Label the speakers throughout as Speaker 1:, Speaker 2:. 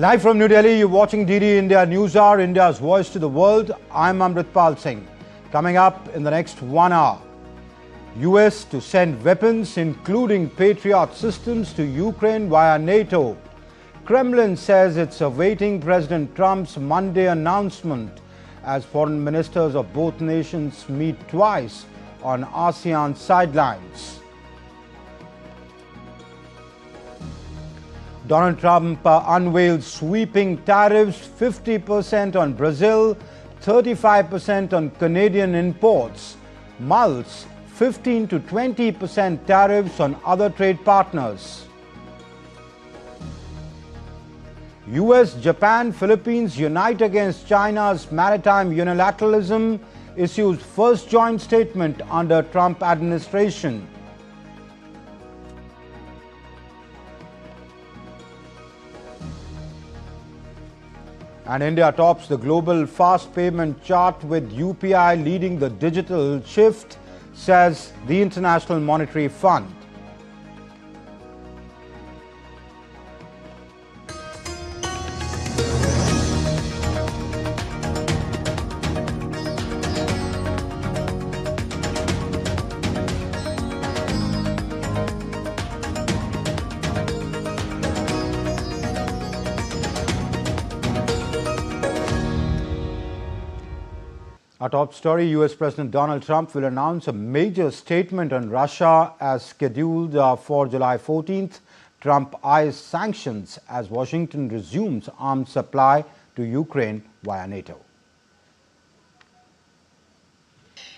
Speaker 1: Live from New Delhi, you're watching DD India Newshour, India's voice to the world. I'm Amritpal Singh. Coming up in the next 1 hour, US to send weapons, including Patriot systems, to Ukraine via NATO. Kremlin says it's awaiting President Trump's Monday announcement as foreign ministers of both nations meet twice on Asean sidelines. Donald Trump unveiled sweeping tariffs, 50% on Brazil, 35% on Canadian imports, mulls 15 to 20% tariffs on other trade partners. US, Japan, Philippines unite against China's maritime unilateralism, issues first joint statement under Trump administration. And India tops the global fast payment chart with UPI leading the digital shift, says the International Monetary Fund. Our top story, US President Donald Trump will announce a major statement on Russia as scheduled for July 14th. Trump eyes sanctions as Washington resumes arms supply to Ukraine via NATO.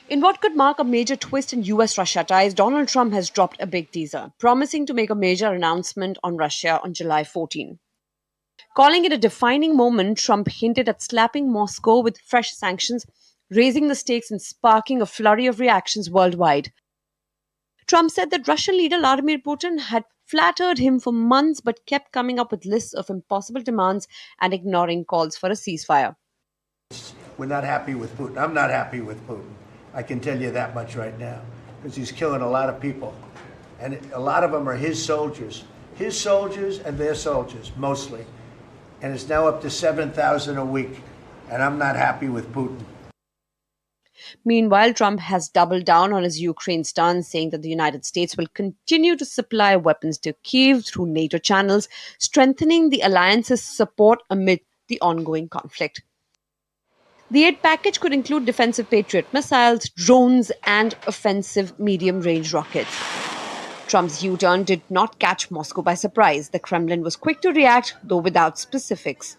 Speaker 2: In what could mark a major twist in US-Russia ties, Donald Trump has dropped a big teaser, promising to make a major announcement on Russia on July 14. Calling it a defining moment, Trump hinted at slapping Moscow with fresh sanctions, raising the stakes and sparking a flurry of reactions worldwide. Trump said that Russian leader Vladimir Putin had flattered him for months but kept coming up with lists of impossible demands and ignoring calls for a ceasefire.
Speaker 3: We're not happy with Putin. I'm not happy with Putin. I can tell you that much right now, because he's killing a lot of people. And a lot of them are his soldiers and their soldiers, mostly. And it's now up to 7,000 a week. And I'm not happy with Putin.
Speaker 2: Meanwhile, Trump has doubled down on his Ukraine stance, saying that the United States will continue to supply weapons to Kyiv through NATO channels, strengthening the alliance's support amid the ongoing conflict. The aid package could include defensive Patriot missiles, drones, and offensive medium-range rockets. Trump's U-turn did not catch Moscow by surprise. The Kremlin was quick to react, though without specifics.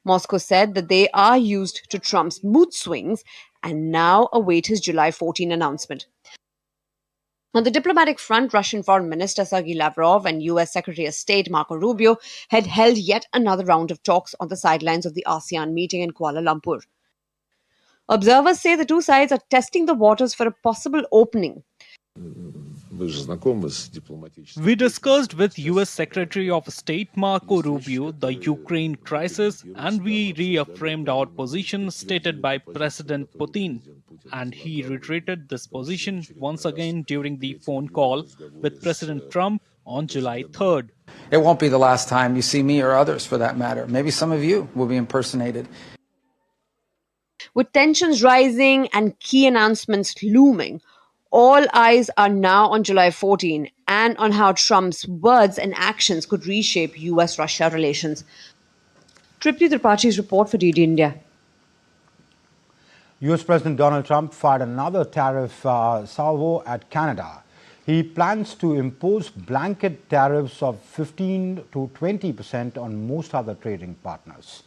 Speaker 2: Moscow said that they are used to Trump's mood swings and now await his July 14 announcement. On the diplomatic front, Russian Foreign Minister Sergei Lavrov and US Secretary of State Marco Rubio had held yet another round of talks on the sidelines of the ASEAN meeting in Kuala Lumpur. Observers say the two sides are testing the waters for a possible opening.
Speaker 4: We discussed with US Secretary of State Marco Rubio the Ukraine crisis, and we reaffirmed our position stated by President Putin. And he reiterated this position once again during the phone call with President Trump on July 3rd.
Speaker 5: It won't be the last time you see me or others, for that matter. Maybe some of you will be impersonated.
Speaker 2: With tensions rising and key announcements looming, all eyes are now on July 14 and on how Trump's words and actions could reshape US-Russia relations. Tripti Tripachi's report for DD India.
Speaker 1: US President Donald Trump fired another tariff salvo at Canada. He plans to impose blanket tariffs of 15 to 20% on most other trading partners.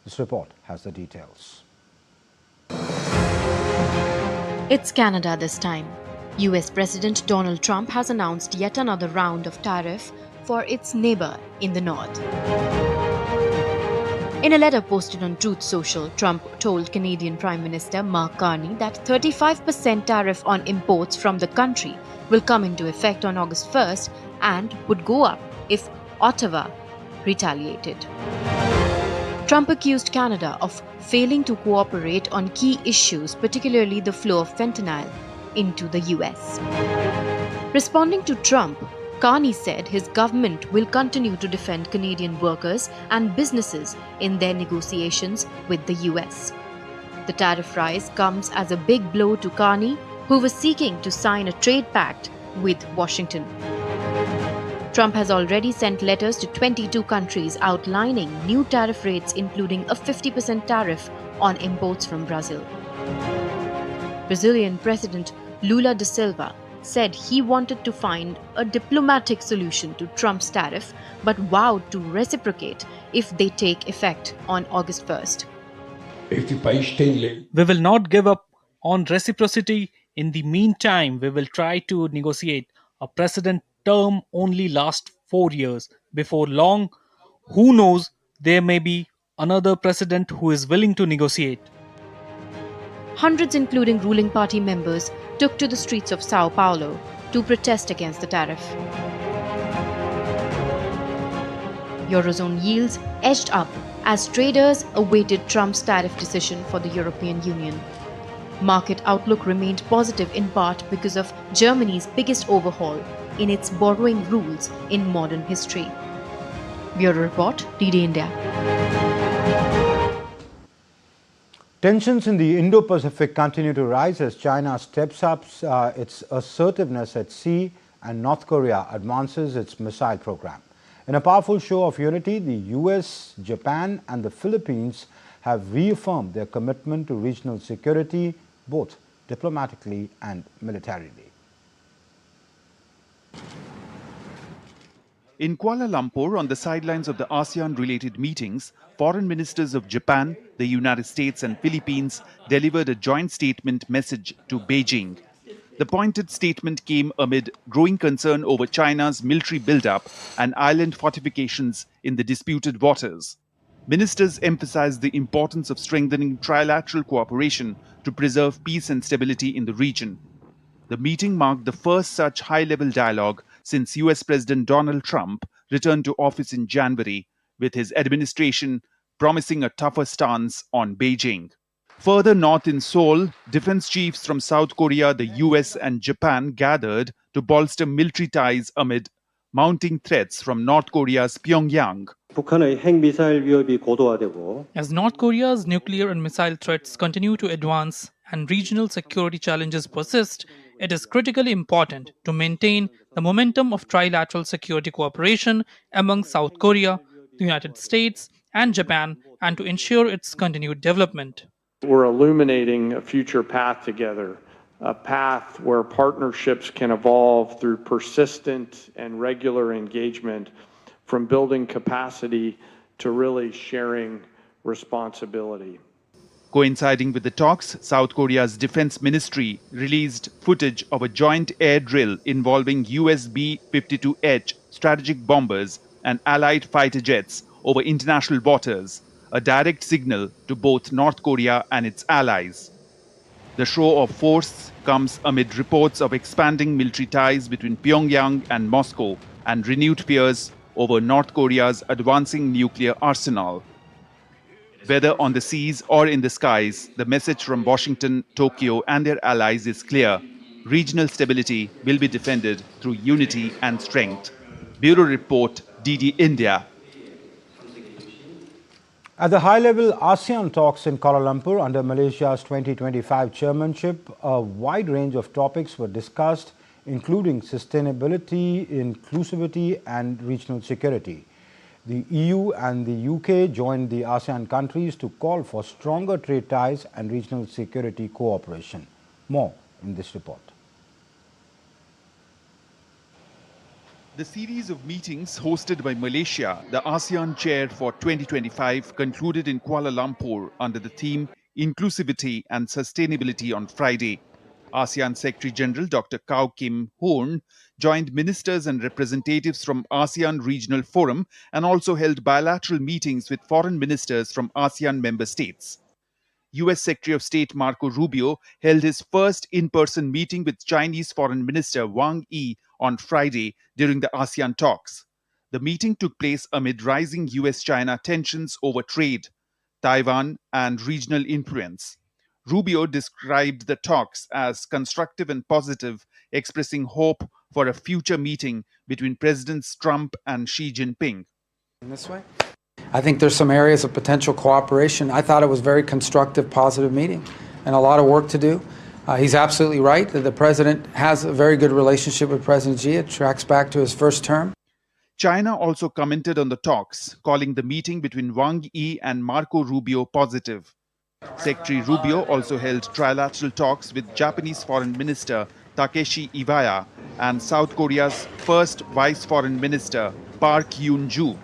Speaker 1: This report has the details.
Speaker 6: It's Canada this time. US President Donald Trump has announced yet another round of tariff for its neighbor in the north. In a letter posted on Truth Social, Trump told Canadian Prime Minister Mark Carney that 35% tariff on imports from the country will come into effect on August 1st and would go up if Ottawa retaliated. Trump accused Canada of failing to cooperate on key issues, particularly the flow of fentanyl into the US. Responding to Trump, Carney said his government will continue to defend Canadian workers and businesses in their negotiations with the US. The tariff rise comes as a big blow to Carney, who was seeking to sign a trade pact with Washington. Trump has already sent letters to 22 countries outlining new tariff rates, including a 50% tariff on imports from Brazil. Brazilian President Lula da Silva said he wanted to find a diplomatic solution to Trump's tariff, but vowed to reciprocate if they take effect on August 1st.
Speaker 4: We will not give up on reciprocity. In the meantime, we will try to negotiate. A president term only lasts 4 years. Before long, who knows, there may be another president who is willing to negotiate.
Speaker 6: Hundreds, including ruling party members, took to the streets of Sao Paulo to protest against the tariff. Eurozone yields edged up as traders awaited Trump's tariff decision for the European Union. Market outlook remained positive in part because of Germany's biggest overhaul in its borrowing rules in modern history. Bureau Report, DD India.
Speaker 1: Tensions in the Indo-Pacific continue to rise as China steps up its assertiveness at sea and North Korea advances its missile program. In a powerful show of unity, the US, Japan and the Philippines have reaffirmed their commitment to regional security, both diplomatically and militarily.
Speaker 7: In Kuala Lumpur, on the sidelines of the ASEAN-related meetings, foreign ministers of Japan, the United States and Philippines delivered a joint statement message to Beijing. The pointed statement came amid growing concern over China's military buildup and island fortifications in the disputed waters. Ministers emphasized the importance of strengthening trilateral cooperation to preserve peace and stability in the region. The meeting marked the first such high-level dialogue since US President Donald Trump returned to office in January, with his administration promising a tougher stance on Beijing. Further north in Seoul, defense chiefs from South Korea, the US and Japan gathered to bolster military ties amid mounting threats from North Korea's Pyongyang.
Speaker 8: As North Korea's nuclear and missile threats continue to advance and regional security challenges persist, it is critically important to maintain the momentum of trilateral security cooperation among South Korea, the United States, and Japan, and to ensure its continued development.
Speaker 9: We're illuminating a future path together, a path where partnerships can evolve through persistent and regular engagement, from building capacity to really sharing responsibility.
Speaker 7: Coinciding with the talks, South Korea's defense ministry released footage of a joint air drill involving US B-52H strategic bombers and allied fighter jets over international waters, a direct signal to both North Korea and its allies. The show of force comes amid reports of expanding military ties between Pyongyang and Moscow and renewed fears over North Korea's advancing nuclear arsenal. Whether on the seas or in the skies, the message from Washington, Tokyo and their allies is clear. Regional stability will be defended through unity and strength. Bureau Report, DD India.
Speaker 1: At the high-level ASEAN talks in Kuala Lumpur under Malaysia's 2025 chairmanship, a wide range of topics were discussed, including sustainability, inclusivity and regional security. The EU and the UK joined the ASEAN countries to call for stronger trade ties and regional security cooperation. More in this report.
Speaker 7: The series of meetings hosted by Malaysia, the ASEAN chair for 2025, concluded in Kuala Lumpur under the theme Inclusivity and Sustainability on Friday. ASEAN Secretary General Dr. Kao Kim Hoorn joined ministers and representatives from ASEAN Regional Forum and also held bilateral meetings with foreign ministers from ASEAN member states. US Secretary of State Marco Rubio held his first in-person meeting with Chinese Foreign Minister Wang Yi on Friday during the ASEAN talks. The meeting took place amid rising US-China tensions over trade, Taiwan, and regional influence. Rubio described the talks as constructive and positive, expressing hope for a future meeting between Presidents Trump and Xi Jinping.
Speaker 5: In this way? I think there's some areas of potential cooperation. I thought it was a very constructive, positive meeting and a lot of work to do. He's absolutely right that the president has a very good relationship with President Xi. It tracks back to his first term.
Speaker 7: China also commented on the talks, calling the meeting between Wang Yi and Marco Rubio positive. Secretary Rubio also held trilateral talks with Japanese Foreign Minister Takeshi Iwaya and South Korea's first Vice Foreign Minister Park Yoon-joo.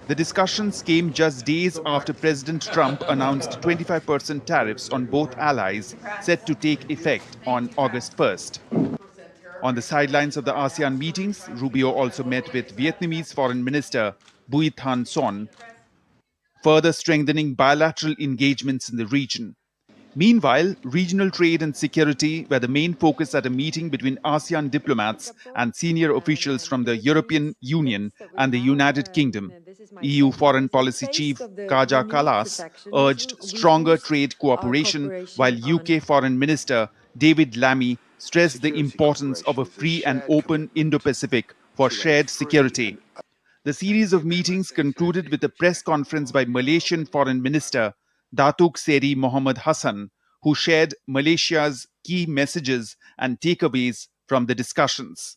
Speaker 7: The discussions came just days after President Trump announced 25% tariffs on both allies, set to take effect on August 1st. On the sidelines of the ASEAN meetings, Rubio also met with Vietnamese Foreign Minister Bui Thanh Son, further strengthening bilateral engagements in the region. Meanwhile, regional trade and security were the main focus at a meeting between ASEAN diplomats and senior officials from the European Union and the United Kingdom. EU Foreign Policy Chief Kaja Kallas urged stronger trade cooperation, while UK Foreign Minister David Lammy stressed the importance of a free and open Indo-Pacific for shared security. The series of meetings concluded with a press conference by Malaysian Foreign Minister Datuk Seri Mohammed Hassan, who shared Malaysia's key messages and takeaways from the discussions.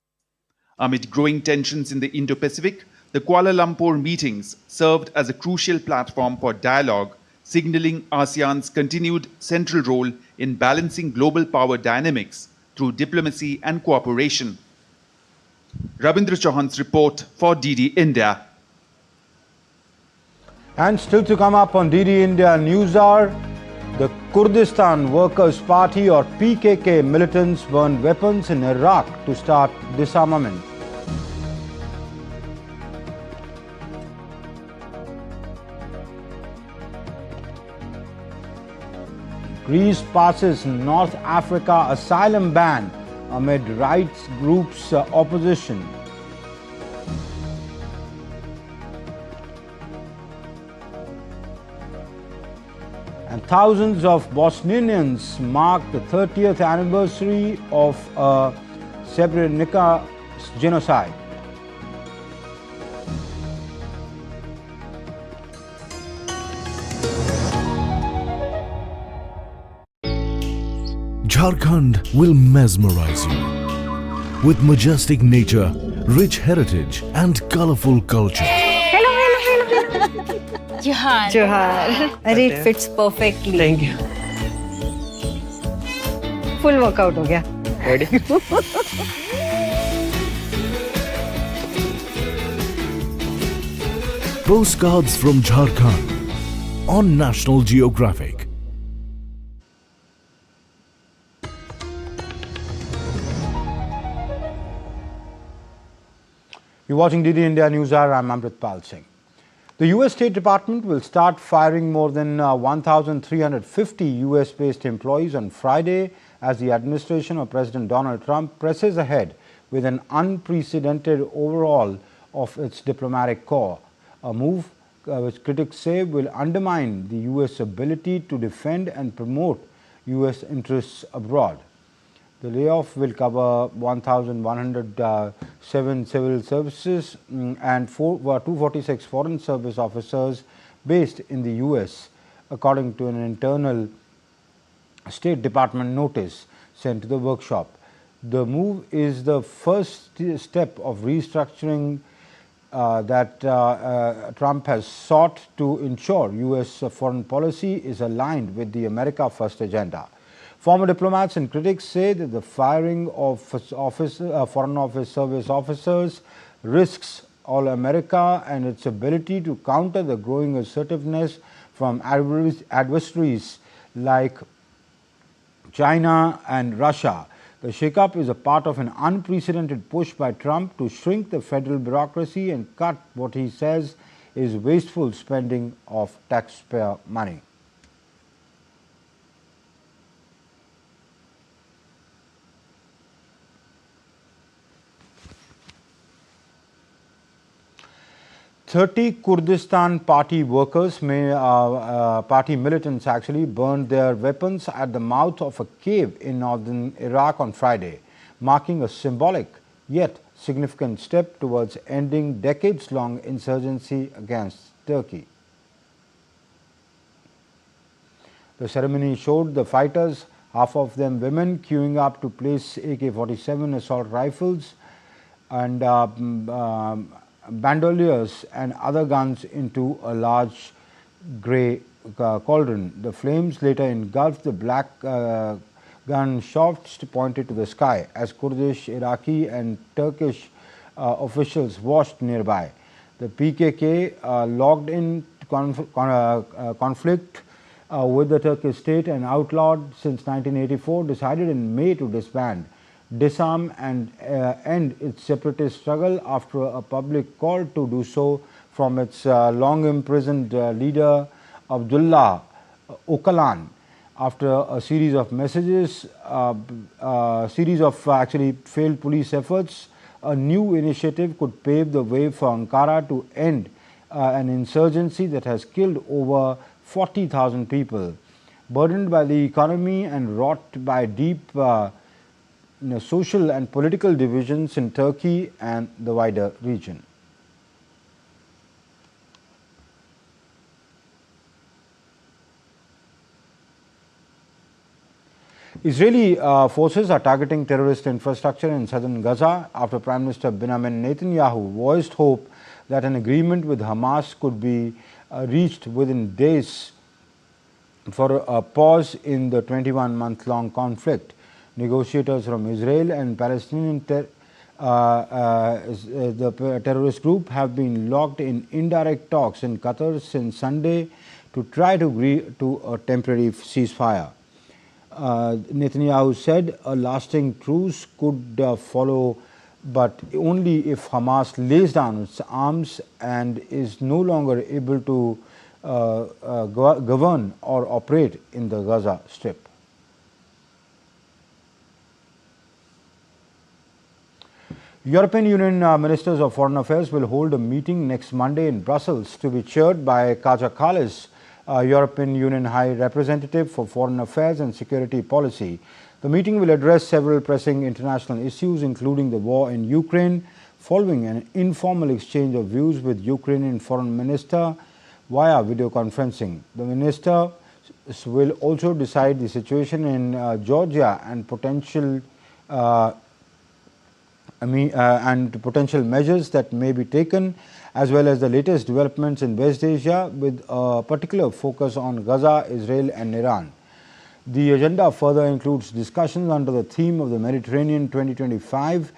Speaker 7: Amid growing tensions in the Indo-Pacific, the Kuala Lumpur meetings served as a crucial platform for dialogue, signaling ASEAN's continued central role in balancing global power dynamics through diplomacy and cooperation. Rabindra Chauhan's report for DD India.
Speaker 1: And still to come up on DD India Newshour, the Kurdistan Workers' Party or PKK militants burned weapons in Iraq to start disarmament. Greece passes North Africa asylum ban amid rights groups' opposition. And thousands of Bosnians mark the 30th anniversary of Srebrenica genocide.
Speaker 10: Jharkhand will mesmerize you with majestic nature, rich heritage and colorful culture.
Speaker 11: Johar. Johar. It fits perfectly.
Speaker 12: Thank you.
Speaker 11: Full workout ho gaya.
Speaker 12: Ready?
Speaker 10: Postcards from Jharkhand on National Geographic.
Speaker 1: You're watching DD India Newshour. I'm Amritpal Singh. The US State Department will start firing more than 1,350 US-based employees on Friday as the administration of President Donald Trump presses ahead with an unprecedented overhaul of its diplomatic corps, a move which critics say will undermine the US ability to defend and promote US interests abroad. The layoff will cover 1,107 civil services and 246 foreign service officers based in the US, according to an internal State Department notice sent to the workshop. The move is the first step of restructuring that Trump has sought to ensure US foreign policy is aligned with the America First agenda. Former diplomats and critics say that the firing of Foreign Office Service officers risks all America and its ability to counter the growing assertiveness from adversaries like China and Russia. The shakeup is a part of an unprecedented push by Trump to shrink the federal bureaucracy and cut what he says is wasteful spending of taxpayer money. Kurdistan Party workers, party militants actually, burned their weapons at the mouth of a cave in northern Iraq on Friday, marking a symbolic yet significant step towards ending decades-long insurgency against Turkey. The ceremony showed the fighters, half of them women, queuing up to place AK-47 assault rifles and bandoliers and other guns into a large grey cauldron. The flames later engulfed the black gun shafts pointed to the sky as Kurdish, Iraqi and Turkish officials watched nearby. The PKK logged in conflict with the Turkish state and outlawed since 1984, decided in May to disband, disarm and end its separatist struggle after a public call to do so from its long imprisoned leader Abdullah Öcalan. After a series of messages, actually failed police efforts, a new initiative could pave the way for Ankara to end an insurgency that has killed over 40,000 people. Burdened by the economy and wrought by deep social and political divisions in Turkey and the wider region. Israeli forces are targeting terrorist infrastructure in southern Gaza after Prime Minister Benjamin Netanyahu voiced hope that an agreement with Hamas could be reached within days for a pause in the 21-month-long conflict. Negotiators from Israel and Palestinian the terrorist group have been locked in indirect talks in Qatar since Sunday to try to agree to a temporary ceasefire. Netanyahu said a lasting truce could follow, but only if Hamas lays down its arms and is no longer able to govern or operate in the Gaza Strip. European Union Ministers of Foreign Affairs will hold a meeting next Monday in Brussels to be chaired by Kaja Kallas, European Union High Representative for Foreign Affairs and Security Policy. The meeting will address several pressing international issues, including the war in Ukraine, following an informal exchange of views with Ukrainian Foreign Minister via video conferencing. The minister will also decide the situation in Georgia and potential measures that may be taken, as well as the latest developments in West Asia with a particular focus on Gaza, Israel and Iran. The agenda further includes discussions under the theme of the Mediterranean 2025,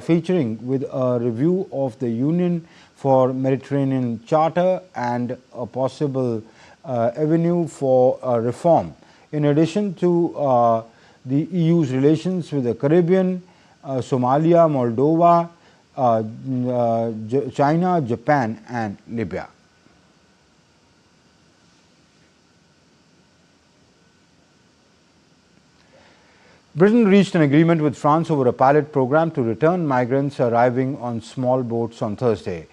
Speaker 1: featuring with a review of the Union for Mediterranean Charter and a possible avenue for reform. In addition to the EU's relations with the Caribbean, Somalia, Moldova, China, Japan and Libya. Britain reached an agreement with France over a pilot program to return migrants arriving on small boats on Thursday.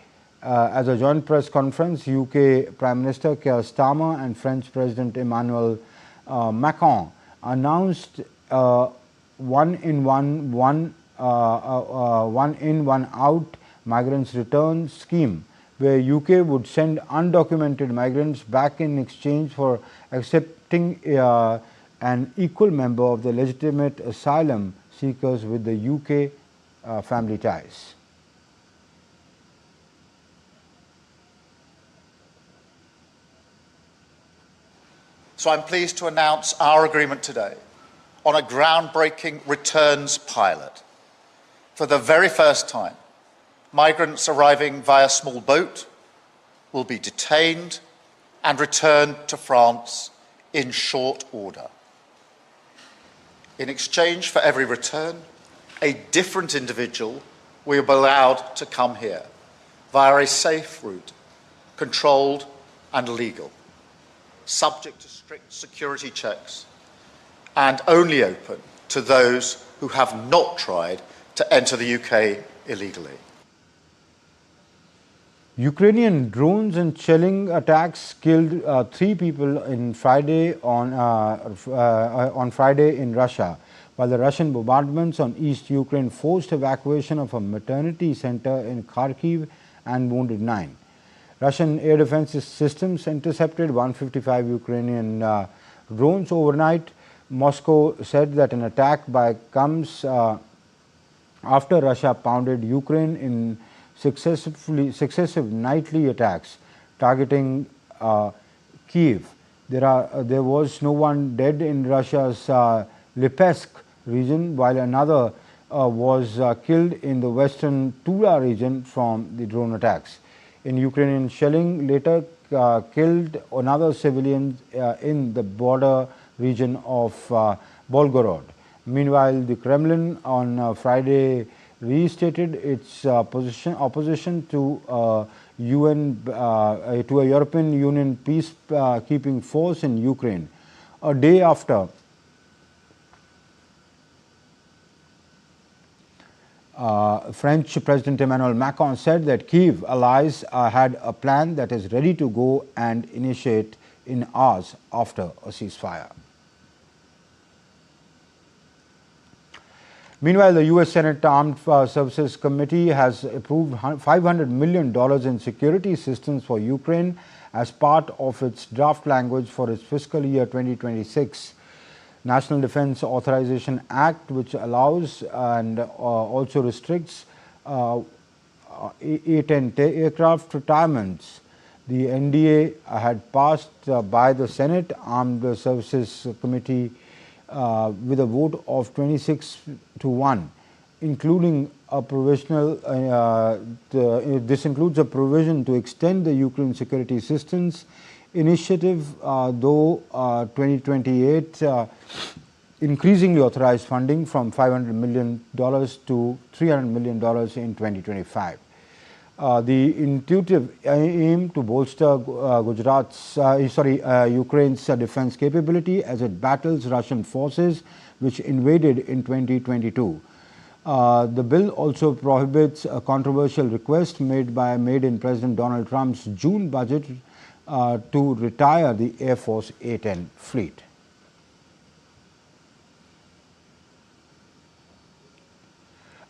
Speaker 1: At a joint press conference, UK Prime Minister Keir Starmer and French President Emmanuel Macron announced one in, one out migrants return scheme, where UK would send undocumented migrants back in exchange for accepting an equal member of the legitimate asylum seekers with the UK family ties.
Speaker 12: So I'm pleased to announce our agreement today on a groundbreaking returns pilot. For the very first time, migrants arriving via small boat will be detained and returned to France in short order. In exchange for every return, a different individual will be allowed to come here via a safe route, controlled and legal, subject to strict security checks, and only open to those who have not tried to enter the UK illegally.
Speaker 1: Ukrainian drones and shelling attacks killed 3 people on Friday in Russia, while the Russian bombardments on East Ukraine forced evacuation of a maternity center in Kharkiv and wounded 9. Russian air defense systems intercepted 155 Ukrainian drones overnight. Moscow said that an attack comes after Russia pounded Ukraine in successive nightly attacks targeting Kyiv. There was no one dead in Russia's Lipetsk region, while another was killed in the western Tula region from the drone attacks. In Ukrainian shelling later killed another civilian in the border region of Volgorod. Meanwhile, the Kremlin on Friday restated its opposition to a European Union peacekeeping force in Ukraine, a day after French President Emmanuel Macron said that Kyiv allies had a plan that is ready to go and initiate in hours after a ceasefire. Meanwhile, the U.S. Senate Armed Services Committee has approved $500 million in security assistance for Ukraine as part of its draft language for its fiscal year 2026. National Defense Authorization Act, which allows and also restricts A-10 aircraft retirements. The NDA had passed by the Senate Armed Services Committee with a vote of 26-1, including a provisional. This includes a provision to extend the Ukraine Security Assistance Initiative, though 2028, increasing the authorized funding from $500 million to $300 million in 2025. The intuitive aim to bolster Ukraine's defense capability as it battles Russian forces which invaded in 2022. The bill also prohibits a controversial request made in President Donald Trump's June budget to retire the Air Force A-10 fleet.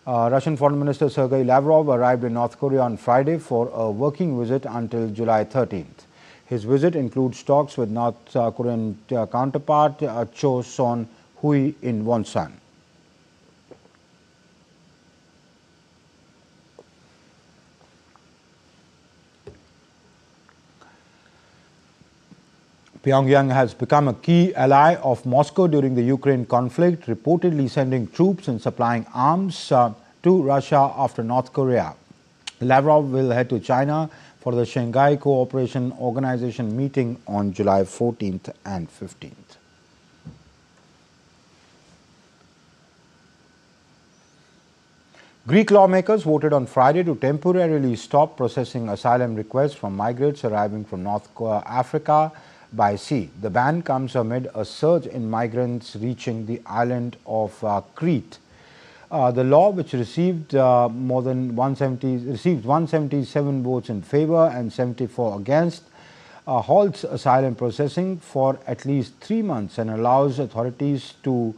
Speaker 1: Russian Foreign Minister Sergei Lavrov arrived in North Korea on Friday for a working visit until July 13th. His visit includes talks with North Korean counterpart Cho Son-hui in Wonsan. Pyongyang has become a key ally of Moscow during the Ukraine conflict, reportedly sending troops and supplying arms to Russia after North Korea. Lavrov will head to China for the Shanghai Cooperation Organization meeting on July 14th and 15th. Greek lawmakers voted on Friday to temporarily stop processing asylum requests from migrants arriving from North Africa by sea. The ban comes amid a surge in migrants reaching the island of Crete. The law, which received more than 177 votes in favor and 74 against, halts asylum processing for at least 3 months and allows authorities to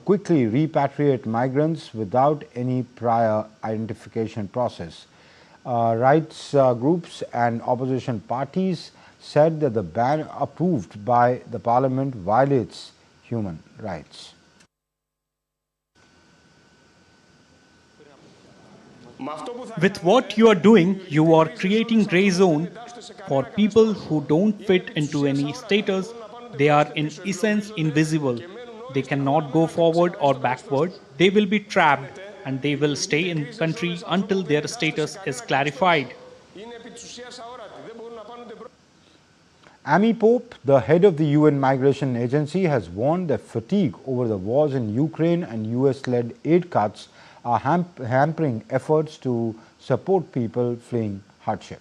Speaker 1: quickly repatriate migrants without any prior identification process. Rights groups and opposition parties said that the ban approved by the parliament violates human rights.
Speaker 4: With what you are doing, you are creating grey zone for people who don't fit into any status. They are in essence invisible. They cannot go forward or backward. They will be trapped and they will stay in country until their status is clarified.
Speaker 1: Amy Pope, the head of the UN Migration Agency, has warned that fatigue over the wars in Ukraine and US-led aid cuts are hampering efforts to support people fleeing hardship.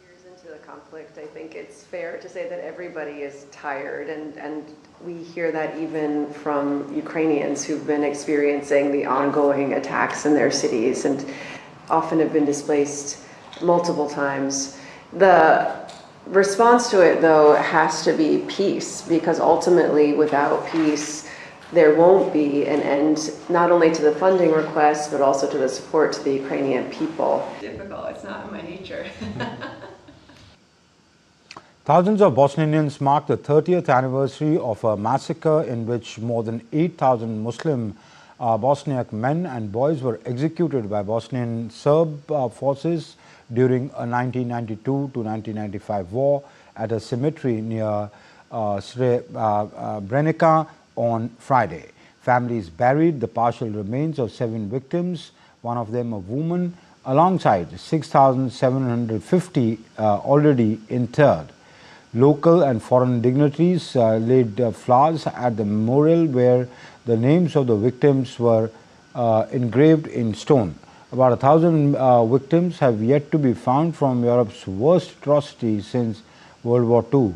Speaker 13: Years into the conflict, I think it's fair to say that everybody is tired, and we hear that even from Ukrainians who've been experiencing the ongoing attacks in their cities and often have been displaced multiple times. The response to it, though, has to be peace, because ultimately, without peace, there won't be an end, not only to the funding requests, but also to the support to the Ukrainian people.
Speaker 14: Difficult, it's not in my nature.
Speaker 1: Thousands of Bosnians marked the 30th anniversary of a massacre in which more than 8,000 Muslim Bosniak men and boys were executed by Bosnian Serb forces during a 1992 to 1995 war at a cemetery near Srebrenica on Friday. Families buried the partial remains of 7 victims, one of them a woman, alongside 6,750 already interred. Local and foreign dignitaries laid flowers at the memorial where the names of the victims were engraved in stone. About 1,000 victims have yet to be found from Europe's worst atrocities since World War II,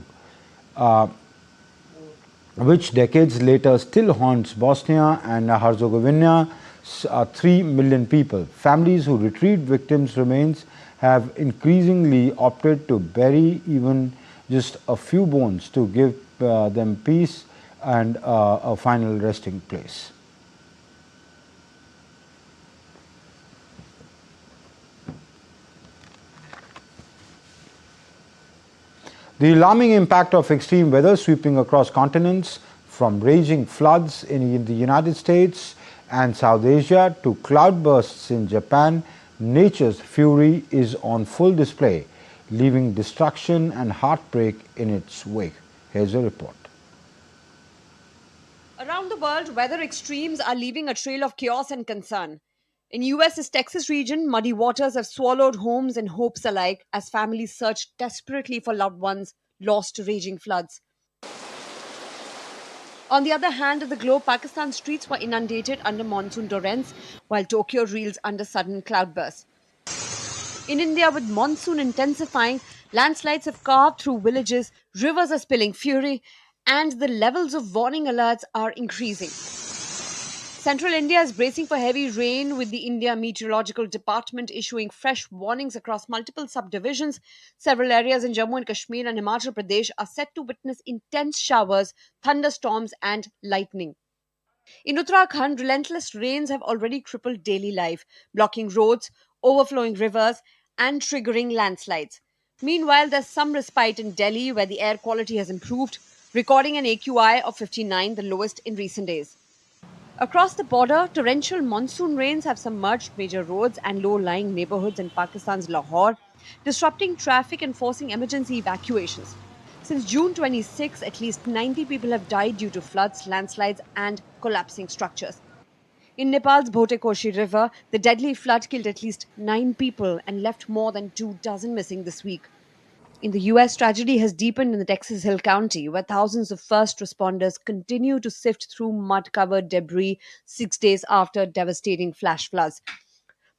Speaker 1: which decades later still haunts Bosnia and Herzegovina. 3 million people. Families who retrieved victims' remains have increasingly opted to bury even just a few bones to give them peace and a final resting place. The alarming impact of extreme weather sweeping across continents, from raging floods in the United States and South Asia to cloudbursts in Japan, nature's fury is on full display, leaving destruction and heartbreak in its wake. Here's a report.
Speaker 2: Around the world, weather extremes are leaving a trail of chaos and concern. In US's Texas region, muddy waters have swallowed homes and hopes alike as families search desperately for loved ones lost to raging floods. On the other hand of the globe, Pakistan's streets were inundated under monsoon torrents, while Tokyo reels under sudden cloudbursts. In India, with monsoon intensifying, landslides have carved through villages, rivers are spilling fury, and the levels of warning alerts are increasing. Central India is bracing for heavy rain, with the India Meteorological Department issuing fresh warnings across multiple subdivisions. Several areas in Jammu and Kashmir and Himachal Pradesh are set to witness intense showers, thunderstorms, and lightning. In Uttarakhand, relentless rains have already crippled daily life, blocking roads, overflowing rivers, and triggering landslides. Meanwhile, there's some respite in Delhi, where the air quality has improved, recording an AQI of 59, the lowest in recent days. Across the border, torrential monsoon rains have submerged major roads and low-lying neighborhoods in Pakistan's Lahore, disrupting traffic and forcing emergency evacuations. Since June 26, at least 90 people have died due to floods, landslides, and collapsing structures. In Nepal's Bhotekoshi River, the deadly flood killed at least 9 people and left more than 24 missing this week. In the US, tragedy has deepened in the Texas Hill Country, where thousands of first responders continue to sift through mud-covered debris 6 days after devastating flash floods.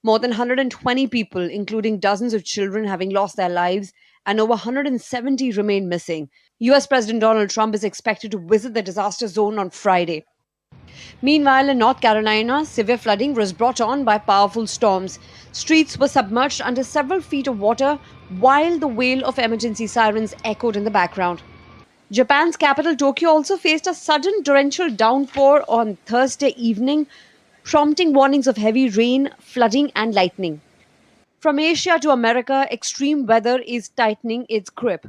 Speaker 2: More than 120 people, including dozens of children, having lost their lives, and over 170 remain missing. US President Donald Trump is expected to visit the disaster zone on Friday. Meanwhile, in North Carolina, severe flooding was brought on by powerful storms. Streets were submerged under several feet of water, while the wail of emergency sirens echoed in the background. Japan's capital, Tokyo, also faced a sudden torrential downpour on Thursday evening, prompting warnings of heavy rain, flooding, and lightning. From Asia to America, extreme weather is tightening its grip.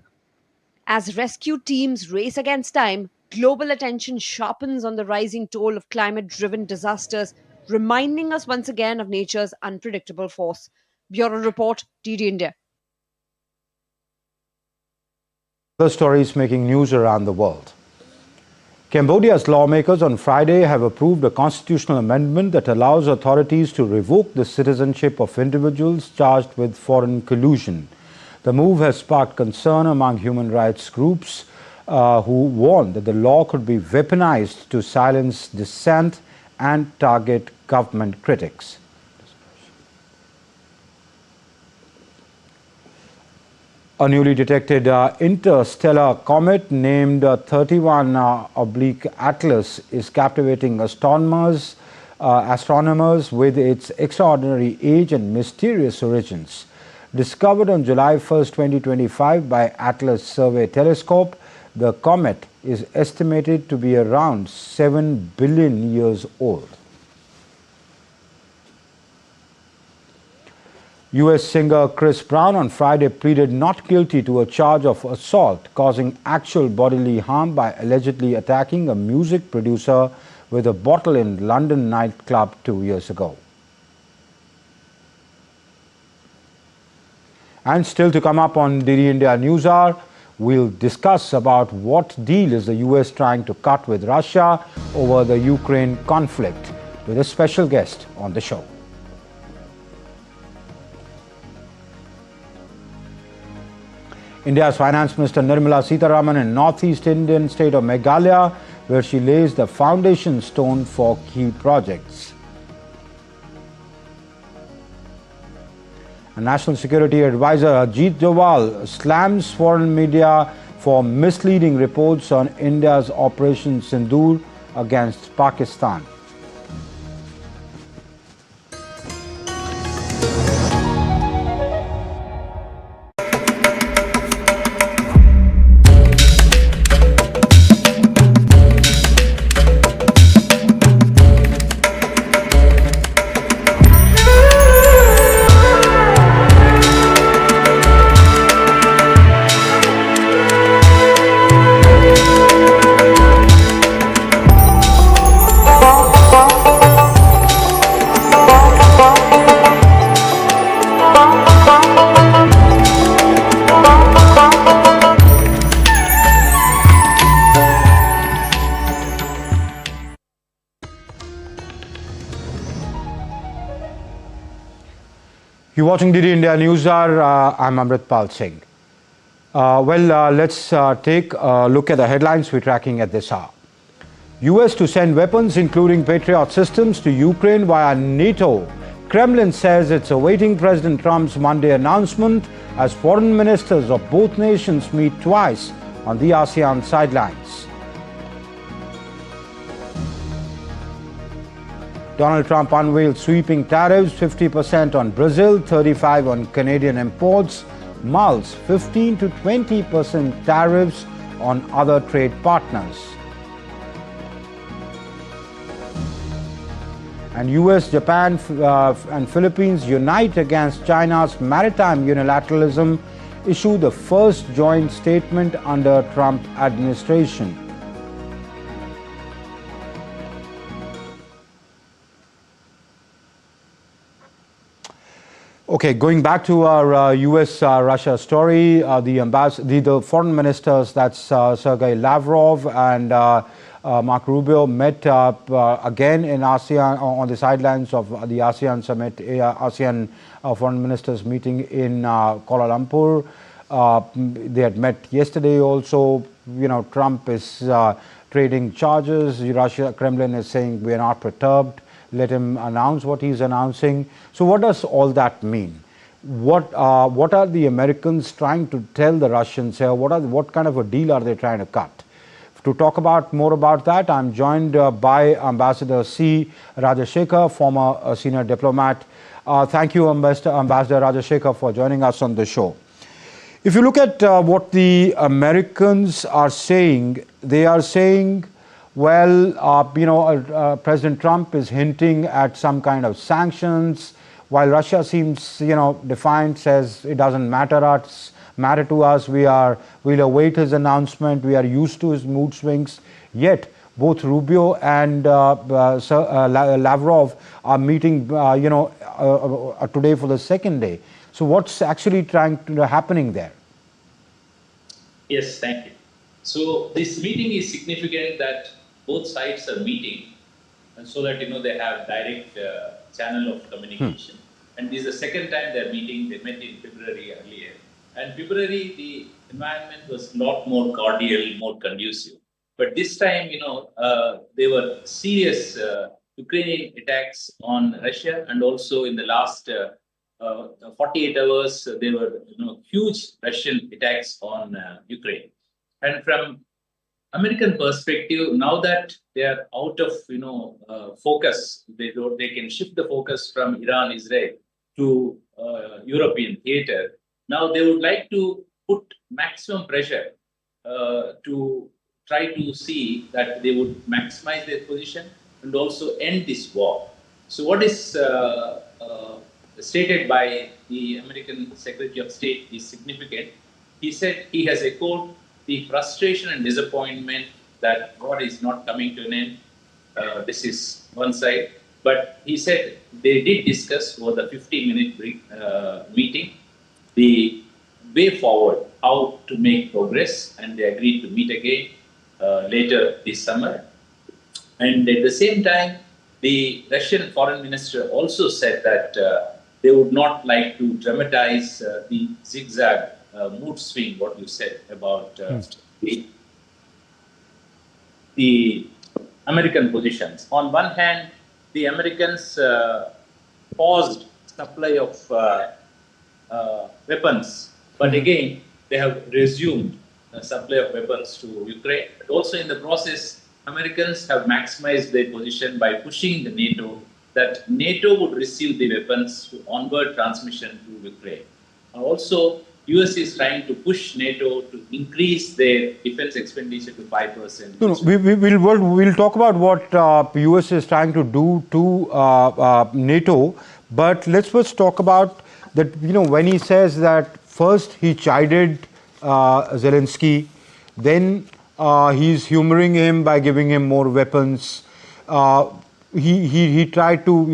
Speaker 2: As rescue teams race against time, global attention sharpens on the rising toll of climate-driven disasters, reminding us once again of nature's unpredictable force. Bureau Report, DD India.
Speaker 1: Other stories making news around the world. Cambodia's lawmakers on Friday have approved a constitutional amendment that allows authorities to revoke the citizenship of individuals charged with foreign collusion. The move has sparked concern among human rights groups who warn that the law could be weaponized to silence dissent and target government critics. A newly detected interstellar comet named 31/Atlas is captivating astronomers with its extraordinary age and mysterious origins. Discovered on July 1st, 2025 by Atlas Survey Telescope, the comet is estimated to be around 7 billion years old. U.S. singer Chris Brown on Friday pleaded not guilty to a charge of assault causing actual bodily harm by allegedly attacking a music producer with a bottle in London nightclub 2 years ago. And still to come up on DD India Newshour, we'll discuss about what deal is the U.S. trying to cut with Russia over the Ukraine conflict with a special guest on the show. India's Finance Minister Nirmala Sitharaman in northeast Indian state of Meghalaya, where she lays the foundation stone for key projects. A National Security Advisor Ajit Doval slams foreign media for misleading reports on India's Operation Sindoor against Pakistan. You're watching DD India Newshour. I'm Amritpal Singh. Let's take a look at the headlines we're tracking at this hour. US to send weapons, including Patriot systems, to Ukraine via NATO. Kremlin says it's awaiting President Trump's Monday announcement as foreign ministers of both nations meet twice on the ASEAN sidelines. Donald Trump unveiled sweeping tariffs, 50% on Brazil, 35% on Canadian imports, mulls 15 to 20% tariffs on other trade partners. And US, Japan and Philippines unite against China's maritime unilateralism, issue the first joint statement under Trump administration. Okay, going back to our US-Russia story, the foreign ministers, that's Sergei Lavrov and Marco Rubio, met again in ASEAN on the sidelines of the ASEAN summit, ASEAN foreign ministers meeting in Kuala Lumpur. They had met yesterday also. You know, Trump is trading charges. Kremlin is saying we are not perturbed. Let him announce what he's announcing. So what does all that mean? What are the Americans trying to tell the Russians here? What kind of a deal are they trying to cut? To talk about more about that, I'm joined by Ambassador C. Rajashekar, former senior diplomat. Thank you, Ambassador Rajashekar, for joining us on the show. If you look at what the Americans are saying, they are saying, well, President Trump is hinting at some kind of sanctions, while Russia seems, defiant, says it doesn't matter to us. We'll await his announcement. We are used to his mood swings. Yet both Rubio and Lavrov are meeting, today for the second day. So what's actually happening there?
Speaker 15: Yes, thank you. So this meeting is significant that both sides are meeting, and so that they have direct channel of communication. And this is the second time they're meeting. They met in February earlier. And February, the environment was a lot more cordial, more conducive. But this time, there were serious Ukrainian attacks on Russia, and also in the last 48 hours, there were huge Russian attacks on Ukraine. And from American perspective, now that they are out of focus, they can shift the focus from Iran, Israel to European theater. Now they would like to put maximum pressure to try to see that they would maximize their position and also end this war. So what is stated by the American Secretary of State is significant. He said he has echoed the frustration and disappointment that war is not coming to an end. This is one side. But he said they did discuss over the 50-minute meeting the way forward, how to make progress, and they agreed to meet again later this summer. And at the same time, the Russian foreign minister also said that they would not like to dramatize the zigzag mood swing, what you said about the American positions. On one hand, the Americans paused supply of weapons, but again, they have resumed supply of weapons to Ukraine. But also in the process, Americans have maximized their position by pushing the NATO that NATO would receive the weapons for onward transmission to Ukraine. Also, US is trying to push NATO to increase their defense expenditure to 5%.
Speaker 1: We'll talk about what US is trying to do to NATO, but let's first talk about that. When he says that first he chided Zelensky, then he's humoring him by giving him more weapons. He tried to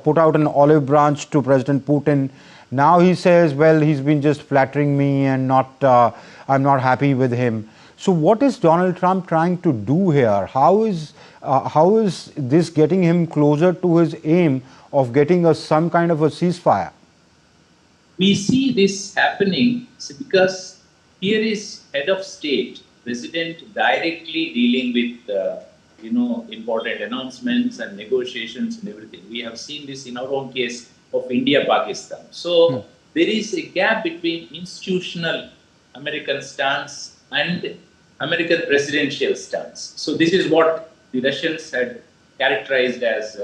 Speaker 1: put out an olive branch to President Putin. Now he says, well, he's been just flattering me and I'm not happy with him. So what is Donald Trump trying to do here? How is this getting him closer to his aim of getting some kind of a ceasefire?
Speaker 15: We see this happening because here is head of state, president directly dealing with important announcements and negotiations and everything. We have seen this in our own case of India-Pakistan. So there is a gap between institutional American stance and American presidential stance. So this is what the Russians had characterized as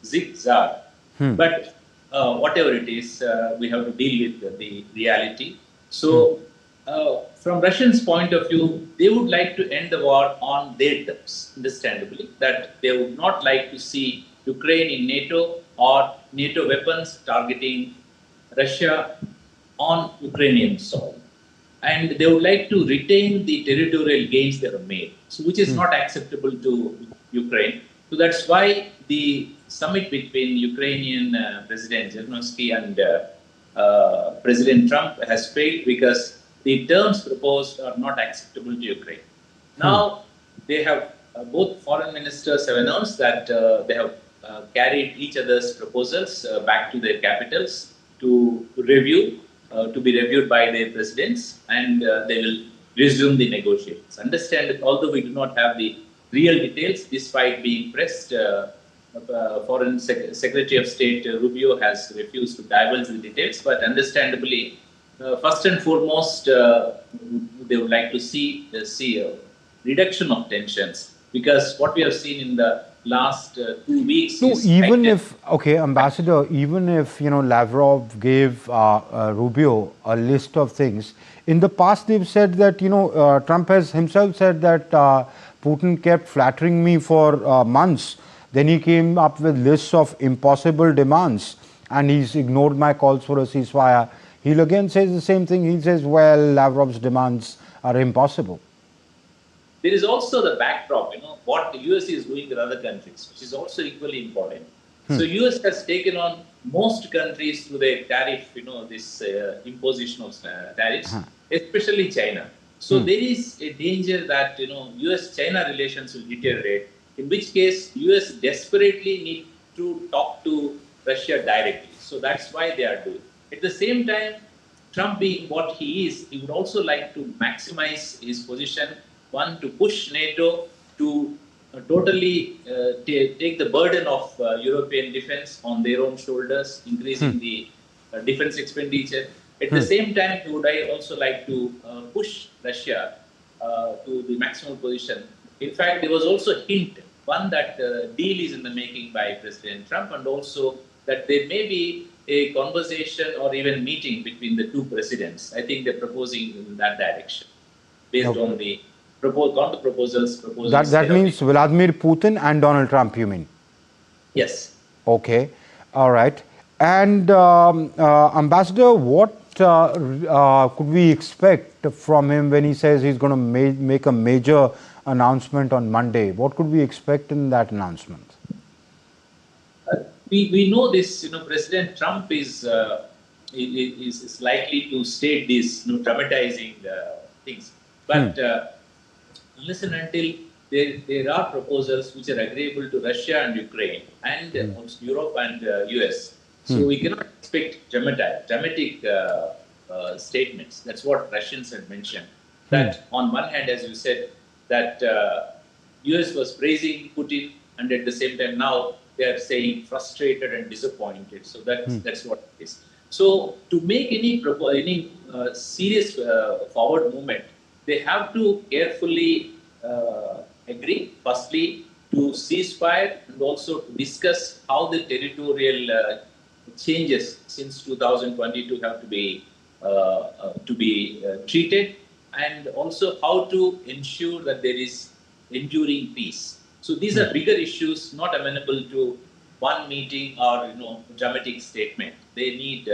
Speaker 15: zigzag. But whatever it is, we have to deal with the reality. So from Russians' point of view, they would like to end the war on their terms, understandably, that they would not like to see Ukraine in NATO or NATO weapons targeting Russia on Ukrainian soil. And they would like to retain the territorial gains they have made, so which is not acceptable to Ukraine. So that's why the summit between Ukrainian President Zelensky and President Trump has failed because the terms proposed are not acceptable to Ukraine. Now, they have, both foreign ministers have announced that they have carried each other's proposals back to their capitals to review, to be reviewed by their presidents, and they will resume the negotiations. Understand, although we do not have the real details, despite being pressed, Foreign Secretary of State Rubio has refused to divulge the details, but understandably, first and foremost, they would like to see a reduction of tensions, because what we have seen in the last 2 weeks is
Speaker 1: Ambassador, even if Lavrov gave Rubio a list of things, in the past they've said that Trump has himself said that Putin kept flattering me for months. Then he came up with lists of impossible demands and he's ignored my calls for a ceasefire. He'll again say the same thing. He says, well, Lavrov's demands are impossible.
Speaker 15: There is also the backdrop, what the US is doing with other countries, which is also equally important. So US has taken on most countries through their tariff, this imposition of tariffs, especially China. So there is a danger that, US-China relations will deteriorate, in which case US desperately need to talk to Russia directly. So that's why they are doing. At the same time, Trump being what he is, he would also like to maximize his position, one, to push NATO to totally take the burden of European defense on their own shoulders, increasing the defense expenditure. At the same time, he would also like to push Russia to the maximum position. In fact, there was also a hint, one, that deal is in the making by President Trump, and also that there may be a conversation or even meeting between the two presidents. I think they're proposing in that direction based on the counter proposals.
Speaker 1: That means Vladimir Putin and Donald Trump, you mean?
Speaker 15: Yes.
Speaker 1: Okay. All right. And Ambassador, what could we expect from him when he says he's going to make a major announcement on Monday? What could we expect in that announcement?
Speaker 15: We know this. President Trump is likely to state these dramatizing things, but unless and until there are proposals which are agreeable to Russia and Ukraine and Europe and US. So we cannot expect dramatic statements. That's what Russians had mentioned. That on one hand, as you said, that US was praising Putin, and at the same time now they are saying frustrated and disappointed. So that's what it is. So to make any serious forward movement, they have to carefully agree, firstly, to ceasefire and also to discuss how the territorial changes since 2022 have to be treated, and also how to ensure that there is enduring peace. So these are bigger issues, not amenable to one meeting or dramatic statement. They need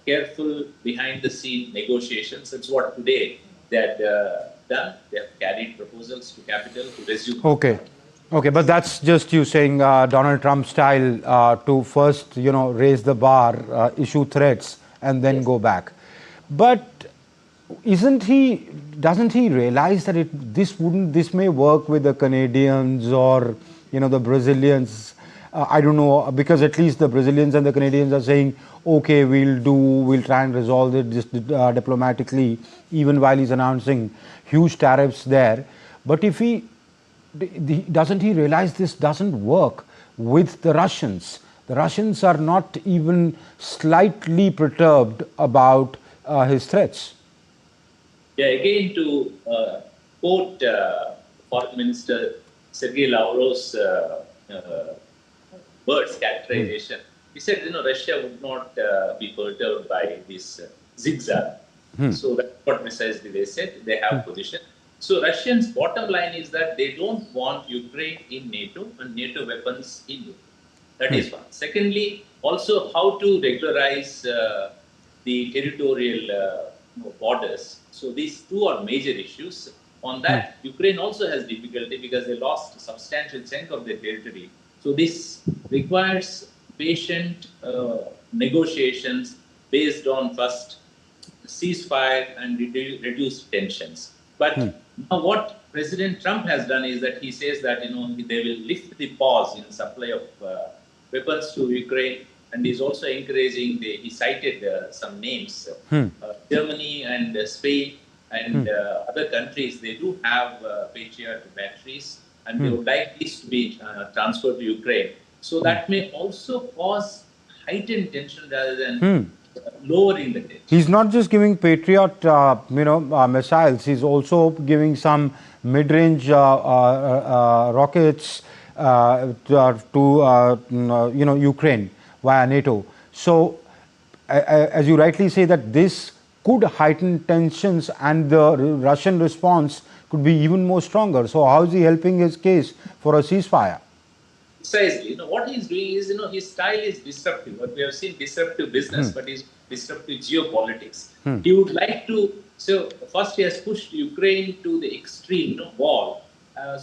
Speaker 15: careful behind-the-scene negotiations. That's what today they had done. They have carried proposals to capital to resume.
Speaker 1: Okay, but that's just you saying Donald Trump style to first, raise the bar, issue threats, and then go back. But doesn't he realize that this may work with the Canadians or, the Brazilians? I don't know, because at least the Brazilians and the Canadians are saying, okay, we'll try and resolve it just diplomatically, even while he's announcing huge tariffs there. But doesn't he realize this doesn't work with the Russians? The Russians are not even slightly perturbed about his threats.
Speaker 15: Yeah, again to quote Foreign Minister Sergei Lavrov's words characterization, he said, Russia would not be perturbed by this zigzag. So that's what precisely they said. They have position. So Russians' bottom line is that they don't want Ukraine in NATO and NATO weapons in Ukraine. That is one. Secondly, also how to regularize the territorial borders. So these two are major issues. On that, Ukraine also has difficulty because they lost a substantial chunk of their territory. So this requires patient negotiations based on first ceasefire and reduce tensions. But now what President Trump has done is that he says that they will lift the pause in supply of weapons to Ukraine, and he's also encouraging. He cited some names, Germany and Spain and other countries. They do have Patriot batteries, and they would like this to be transferred to Ukraine. So that may also cause heightened tension rather than lowering the tension.
Speaker 1: He's not just giving Patriot, missiles. He's also giving some mid-range rockets to Ukraine via NATO. So, as you rightly say, that this could heighten tensions, and the Russian response could be even more stronger. So, how is he helping his case for a ceasefire?
Speaker 15: Precisely. What he's doing is, his style is disruptive. But we have seen disruptive business, but he's disruptive geopolitics. He would like to. So first, he has pushed Ukraine to the extreme wall,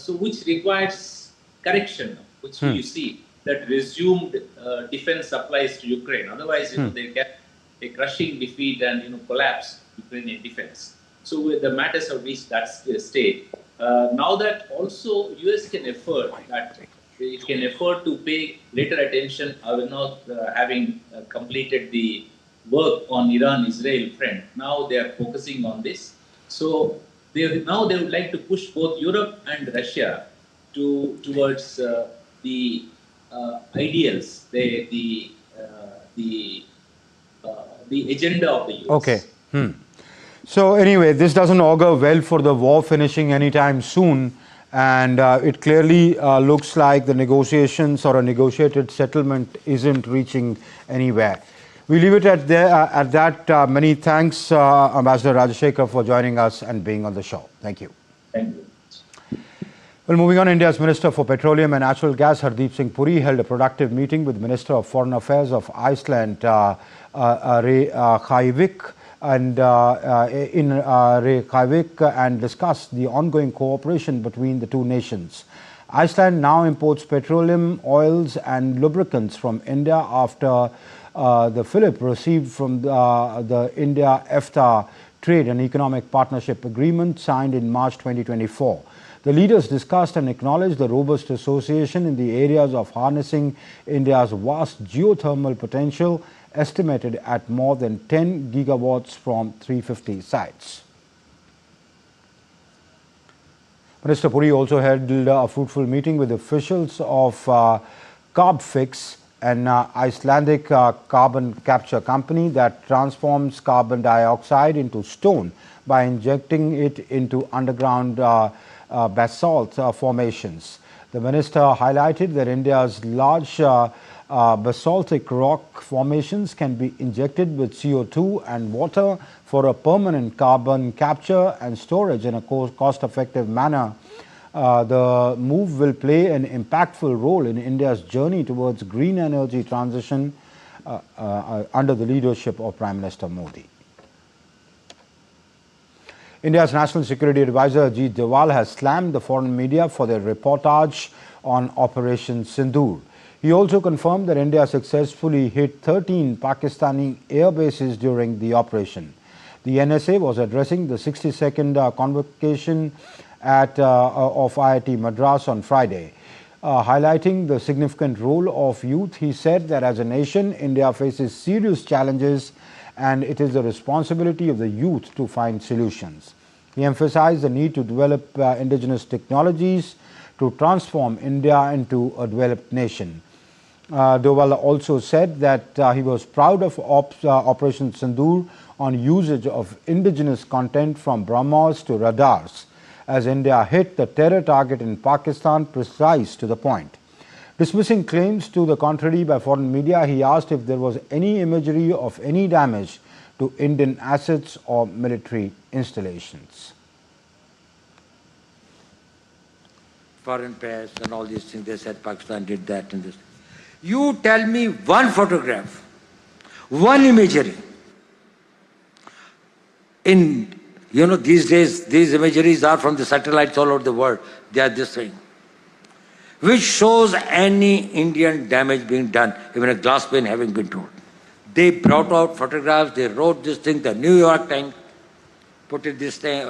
Speaker 15: which requires correction, which you see that resumed defense supplies to Ukraine. Otherwise, they get a crushing defeat and collapse Ukrainian defense. So the matters have reached that state. Now that also US can afford that. It can afford to pay greater attention, having completed the work on Iran-Israel front. Now they are focusing on this. So they would like to push both Europe and Russia towards the ideals, the agenda of the US.
Speaker 1: Okay. So anyway, this doesn't augur well for the war finishing anytime soon. And it clearly looks like the negotiations or a negotiated settlement isn't reaching anywhere. We leave it at that. Many thanks, Ambassador Rajashekhar, for joining us and being on the show. Thank you.
Speaker 15: Thank you.
Speaker 1: Well, moving on, India's Minister for Petroleum and Natural Gas, Hardeep Singh Puri, held a productive meeting with Minister of Foreign Affairs of Iceland, Reykjavik, and and discussed the ongoing cooperation between the two nations. Iceland now imports petroleum, oils and lubricants from India after the fillip received from the India-EFTA Trade and Economic Partnership Agreement signed in March 2024. The leaders discussed and acknowledged the robust association in the areas of harnessing India's vast geothermal potential, estimated at more than 10 gigawatts from 350 sites. Minister Puri also held a fruitful meeting with officials of Carbfix, an Icelandic carbon capture company that transforms carbon dioxide into stone by injecting it into underground basalt formations. The minister highlighted that India's large basaltic rock formations can be injected with CO2 and water for a permanent carbon capture and storage in a cost-effective manner. The move will play an impactful role in India's journey towards green energy transition under the leadership of Prime Minister Modi. India's National Security Advisor Ajit Doval has slammed the foreign media for their reportage on Operation Sindoor. He also confirmed that India successfully hit 13 Pakistani air bases during the operation. The NSA was addressing the 62nd convocation of IIT Madras on Friday. Highlighting the significant role of youth, he said that as a nation, India faces serious challenges and it is the responsibility of the youth to find solutions. He emphasized the need to develop indigenous technologies to transform India into a developed nation. Doval also said that he was proud of Operation Sindoor on usage of indigenous content from BrahMos to radars, as India hit the terror target in Pakistan precise to the point. Dismissing claims to the contrary by foreign media, he asked if there was any imagery of any damage to Indian assets or military installations.
Speaker 16: Foreign press and all these things, they said Pakistan did that and this. You tell me one photograph, one imagery. These days, these imageries are from the satellites all over the world. They are this thing, which shows any Indian damage being done, even a glass pane having been torn. They brought out photographs, they wrote this thing, the New York Times put out this thing.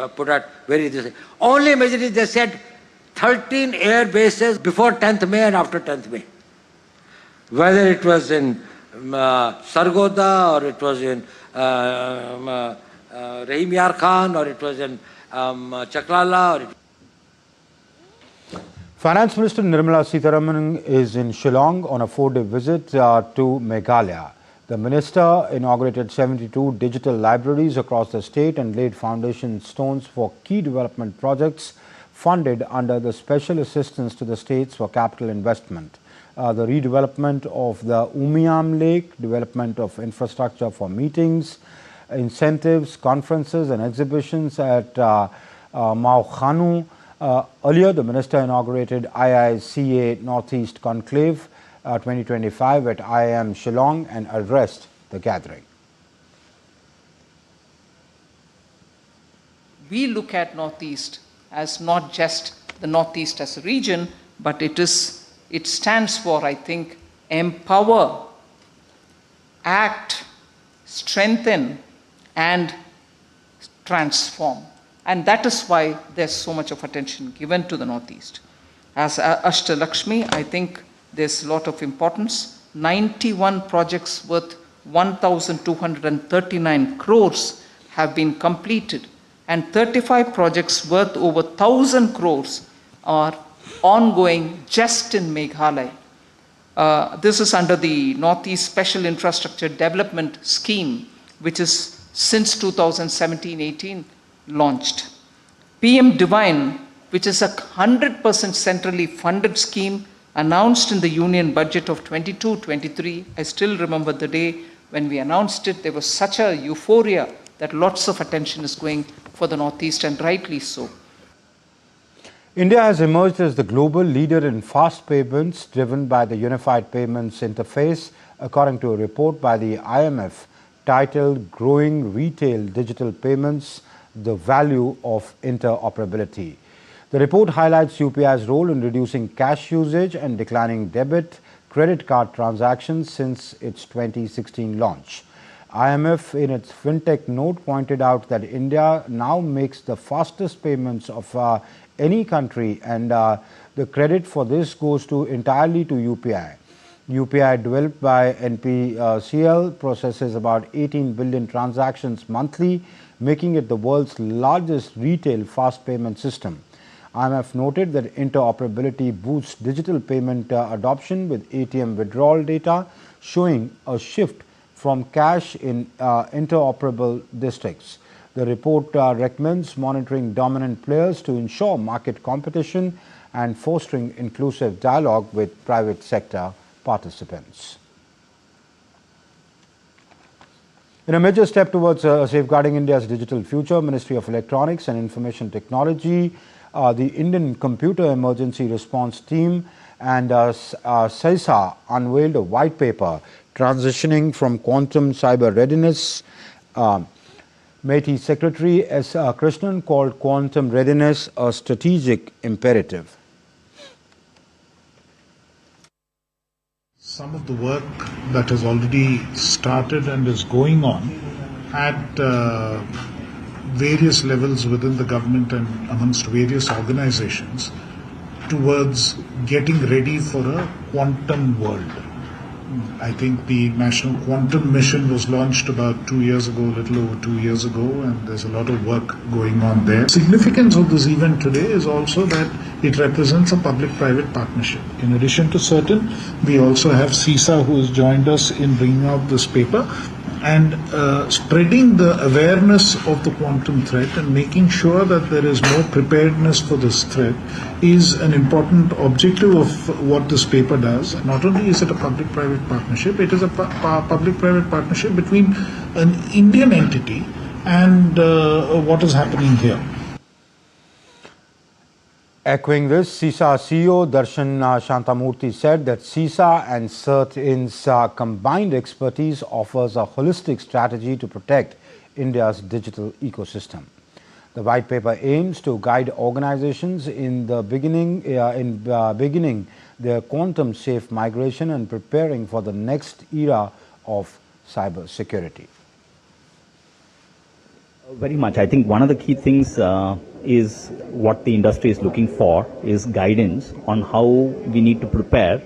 Speaker 16: Only imagery, they said 13 air bases before 10th May and after 10th May. Whether it was in Sargodha or it was in Rahim Yar Khan or it was in Chaklala.
Speaker 1: Finance Minister Nirmala Sitharaman is in Shillong on a 4-day visit to Meghalaya. The minister inaugurated 72 digital libraries across the state and laid foundation stones for key development projects funded under the Special Assistance to the States for Capital Investment. The redevelopment of the Umiam Lake, development of infrastructure for meetings, incentives, conferences and exhibitions at Maukhanu. Earlier, the minister inaugurated IICA Northeast Conclave 2025 at IIM Shillong and addressed the gathering.
Speaker 17: We look at Northeast as not just the Northeast as a region, but it stands for, I think, empower, act, strengthen, and transform. And that is why there's so much of attention given to the Northeast. As Ashtalakshmi, I think there's a lot of importance. 91 projects worth 1,239 crores have been completed, and 35 projects worth over 1,000 crores are ongoing just in Meghalaya. This is under the Northeast Special Infrastructure Development Scheme, which is since 2017-18 launched. PM Divine which is a 100% centrally funded scheme announced in the union budget of 22-23. I still remember the day when we announced it. There was such a euphoria that lots of attention is going for the Northeast, and rightly so.
Speaker 1: India has emerged as the global leader in fast payments driven by the Unified Payments Interface, according to a report by the IMF titled Growing Retail Digital Payments, the Value of Interoperability. The report highlights UPI's role in reducing cash usage and declining debit credit card transactions since its 2016 launch. IMF, in its fintech note, pointed out that India now makes the fastest payments of any country, and the credit for this goes entirely to UPI. UPI, developed by NPCL, processes about 18 billion transactions monthly, making it the world's largest retail fast payment system. IMF noted that interoperability boosts digital payment adoption, with ATM withdrawal data showing a shift from cash in interoperable districts. The report recommends monitoring dominant players to ensure market competition and fostering inclusive dialogue with private sector participants. In a major step towards safeguarding India's digital future, Ministry of Electronics and Information Technology, the Indian Computer Emergency Response Team and CISA unveiled a white paper transitioning from quantum cyber readiness. MeitY Secretary S. Krishnan called quantum readiness a strategic imperative.
Speaker 18: Some of the work that has already started and is going on at various levels within the government and amongst various organizations towards getting ready for a quantum world. I think the National Quantum Mission was launched about 2 years ago, a little over 2 years ago, and there's a lot of work going on there. The significance of this event today is also that it represents a public-private partnership. In addition to certain, we also have CISA, who has joined us in bringing out this paper and spreading the awareness of the quantum threat and making sure that there is more preparedness for this threat is an important objective of what this paper does. Not only is it a public-private partnership, it is a public-private partnership between an Indian entity and what is happening here.
Speaker 1: Echoing this, CISA CEO Darshan Shantamurthy said that CISA and CERT-IN's combined expertise offers a holistic strategy to protect India's digital ecosystem. The white paper aims to guide organizations in beginning their quantum-safe migration and preparing for the next era of cybersecurity.
Speaker 19: Very much. I think one of the key things is what the industry is looking for is guidance on how we need to prepare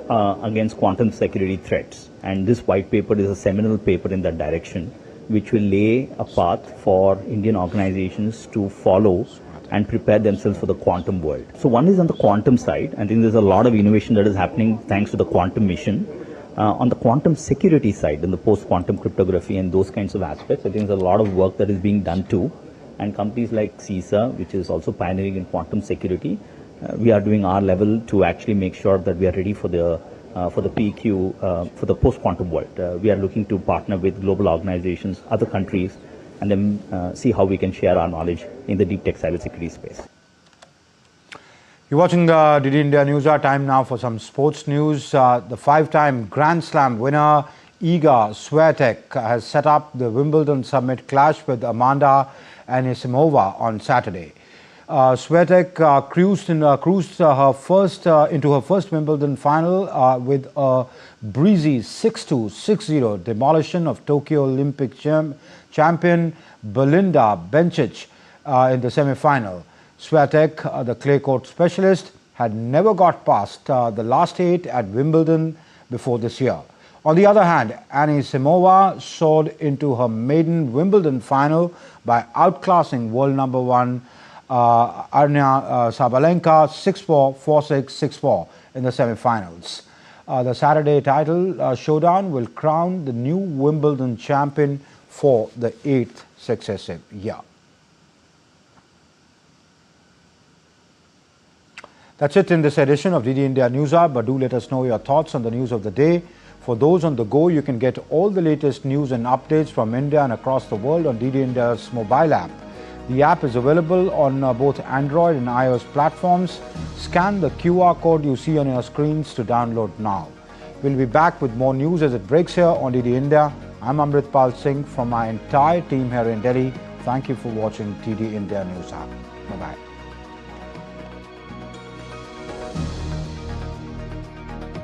Speaker 19: against quantum security threats. And this white paper is a seminal paper in that direction, which will lay a path for Indian organizations to follow and prepare themselves for the quantum world. So one is on the quantum side. I think there's a lot of innovation that is happening thanks to the quantum mission. On the quantum security side, in the post-quantum cryptography and those kinds of aspects, I think there's a lot of work that is being done too. And companies like CISA, which is also pioneering in quantum security, we are doing our level to actually make sure that we are ready for the PQ, for the post-quantum world. We are looking to partner with global organizations, other countries, and then see how we can share our knowledge in the deep tech cybersecurity space.
Speaker 1: You're watching DD India Newshour. Time now for some sports news. The five-time Grand Slam winner Iga Swiatek has set up the Wimbledon Summit clash with Amanda Anisimova on Saturday. Swiatek cruised into her first Wimbledon final with a breezy 6-2, 6-0 demolition of Tokyo Olympic champion Belinda Bencic in the semi-final. Swiatek, the clay court specialist, had never got past the last 8 at Wimbledon before this year. On the other hand, Anisimova soared into her maiden Wimbledon final by outclassing world number 1 Aryna Sabalenka 6-4, 4-6, 6-4 in the semi-finals. The Saturday title showdown will crown the new Wimbledon champion for the 8th successive year. That's it in this edition of DD India News Hour, but do let us know your thoughts on the news of the day. For those on the go, you can get all the latest news and updates from India and across the world on DD India's mobile app. The app is available on both Android and iOS platforms. Scan the QR code you see on your screens to download now. We'll be back with more news as it breaks here on DD India. I'm Amritpal Singh from my entire team here in Delhi. Thank you for watching DD India News Hour. Bye-bye.